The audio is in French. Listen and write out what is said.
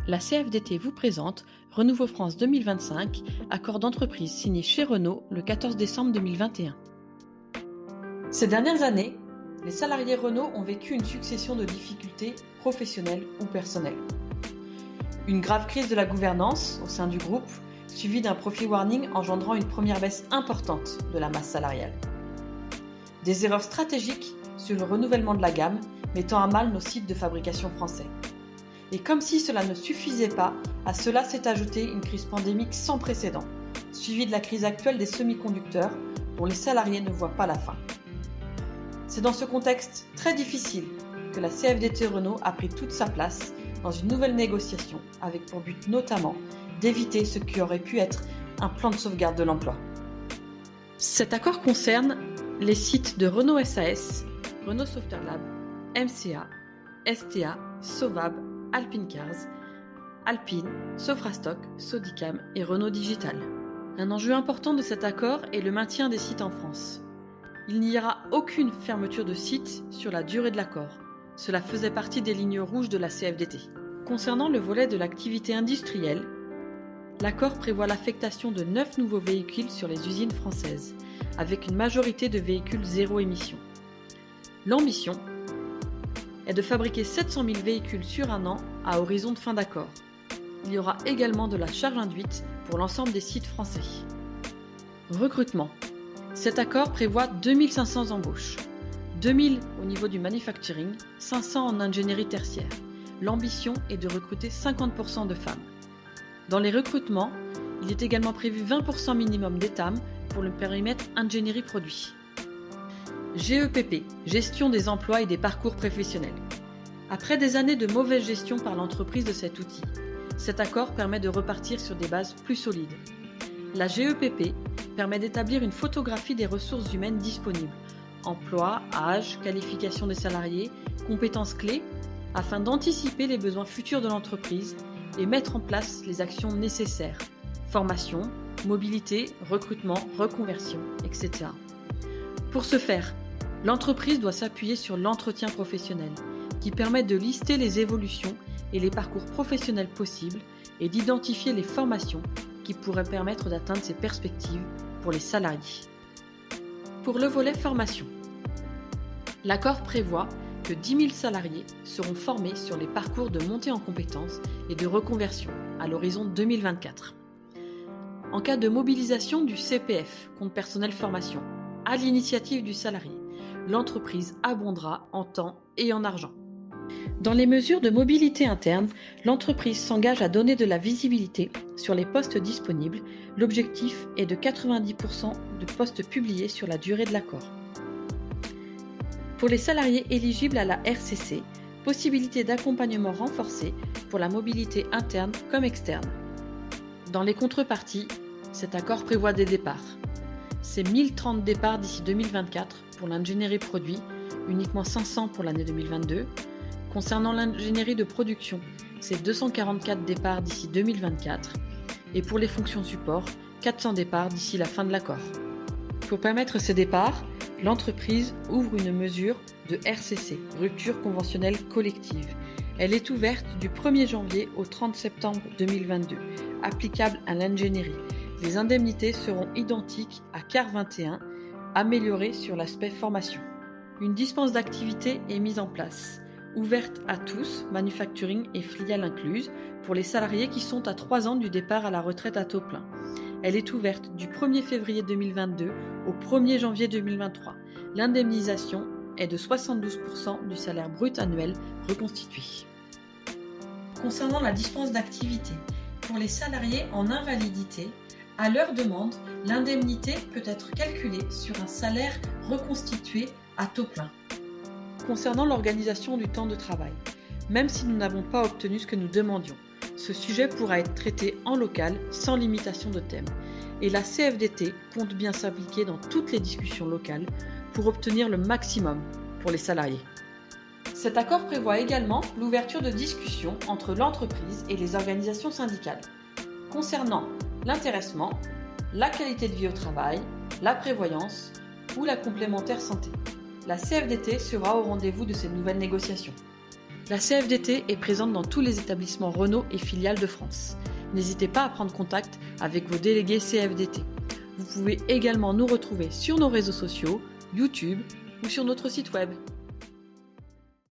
La CFDT vous présente Renouveau France 2025, accord d'entreprise signé chez Renault le 14 décembre 2021. Ces dernières années, les salariés Renault ont vécu une succession de difficultés professionnelles ou personnelles. Une grave crise de la gouvernance au sein du groupe, suivie d'un profit warning engendrant une première baisse importante de la masse salariale. Des erreurs stratégiques sur le renouvellement de la gamme, mettant à mal nos sites de fabrication français. Et comme si cela ne suffisait pas, à cela s'est ajoutée une crise pandémique sans précédent, suivie de la crise actuelle des semi-conducteurs, dont les salariés ne voient pas la fin. C'est dans ce contexte très difficile que la CFDT Renault a pris toute sa place dans une nouvelle négociation, avec pour but notamment d'éviter ce qui aurait pu être un plan de sauvegarde de l'emploi. Cet accord concerne les sites de Renault SAS, Renault Software Lab, MCA, STA, Sovab, Alpine Cars, Alpine, Sofrastock, Sodicam et Renault Digital. Un enjeu important de cet accord est le maintien des sites en France. Il n'y aura aucune fermeture de site sur la durée de l'accord. Cela faisait partie des lignes rouges de la CFDT. Concernant le volet de l'activité industrielle, l'accord prévoit l'affectation de 9 nouveaux véhicules sur les usines françaises, avec une majorité de véhicules zéro émission. L'ambition est de fabriquer 700 000 véhicules sur un an à horizon de fin d'accord. Il y aura également de la charge induite pour l'ensemble des sites français. Recrutement. Cet accord prévoit 2500 embauches. 2000 au niveau du manufacturing, 500 en ingénierie tertiaire. L'ambition est de recruter 50% de femmes. Dans les recrutements, il est également prévu 20% minimum d'ETAM pour le périmètre ingénierie produit. GEPP, gestion des emplois et des parcours professionnels. Après des années de mauvaise gestion par l'entreprise de cet outil, cet accord permet de repartir sur des bases plus solides. La GEPP permet d'établir une photographie des ressources humaines disponibles, emploi, âge, qualification des salariés, compétences clés, afin d'anticiper les besoins futurs de l'entreprise et mettre en place les actions nécessaires, formation, mobilité, recrutement, reconversion, etc. Pour ce faire, l'entreprise doit s'appuyer sur l'entretien professionnel, qui permet de lister les évolutions et les parcours professionnels possibles et d'identifier les formations qui pourraient permettre d'atteindre ces perspectives pour les salariés. Pour le volet formation, l'accord prévoit que 10 000 salariés seront formés sur les parcours de montée en compétences et de reconversion à l'horizon 2024. En cas de mobilisation du CPF, compte personnel formation, à l'initiative du salarié, l'entreprise abondera en temps et en argent. Dans les mesures de mobilité interne, l'entreprise s'engage à donner de la visibilité sur les postes disponibles. L'objectif est de 90% de postes publiés sur la durée de l'accord. Pour les salariés éligibles à la RCC, possibilité d'accompagnement renforcée pour la mobilité interne comme externe. Dans les contreparties, cet accord prévoit des départs. C'est 1030 départs d'ici 2024 pour l'ingénierie produit, uniquement 500 pour l'année 2022. Concernant l'ingénierie de production, c'est 244 départs d'ici 2024. Et pour les fonctions support, 400 départs d'ici la fin de l'accord. Pour permettre ces départs, l'entreprise ouvre une mesure de RCC, rupture conventionnelle collective. Elle est ouverte du 1er janvier au 30 septembre 2022, applicable à l'ingénierie. Les indemnités seront identiques à CAR 21, améliorées sur l'aspect formation. Une dispense d'activité est mise en place, ouverte à tous, manufacturing et filiales incluses, pour les salariés qui sont à 3 ans du départ à la retraite à taux plein. Elle est ouverte du 1er février 2022 au 1er janvier 2023. L'indemnisation est de 72% du salaire brut annuel reconstitué. Concernant la dispense d'activité, pour les salariés en invalidité, à leur demande, l'indemnité peut être calculée sur un salaire reconstitué à taux plein. Concernant l'organisation du temps de travail, même si nous n'avons pas obtenu ce que nous demandions, ce sujet pourra être traité en local sans limitation de thème. Et la CFDT compte bien s'impliquer dans toutes les discussions locales pour obtenir le maximum pour les salariés. Cet accord prévoit également l'ouverture de discussions entre l'entreprise et les organisations syndicales concernant l'intéressement, la qualité de vie au travail, la prévoyance ou la complémentaire santé. La CFDT sera au rendez-vous de ces nouvelles négociations. La CFDT est présente dans tous les établissements Renault et filiales de France. N'hésitez pas à prendre contact avec vos délégués CFDT. Vous pouvez également nous retrouver sur nos réseaux sociaux, YouTube ou sur notre site web.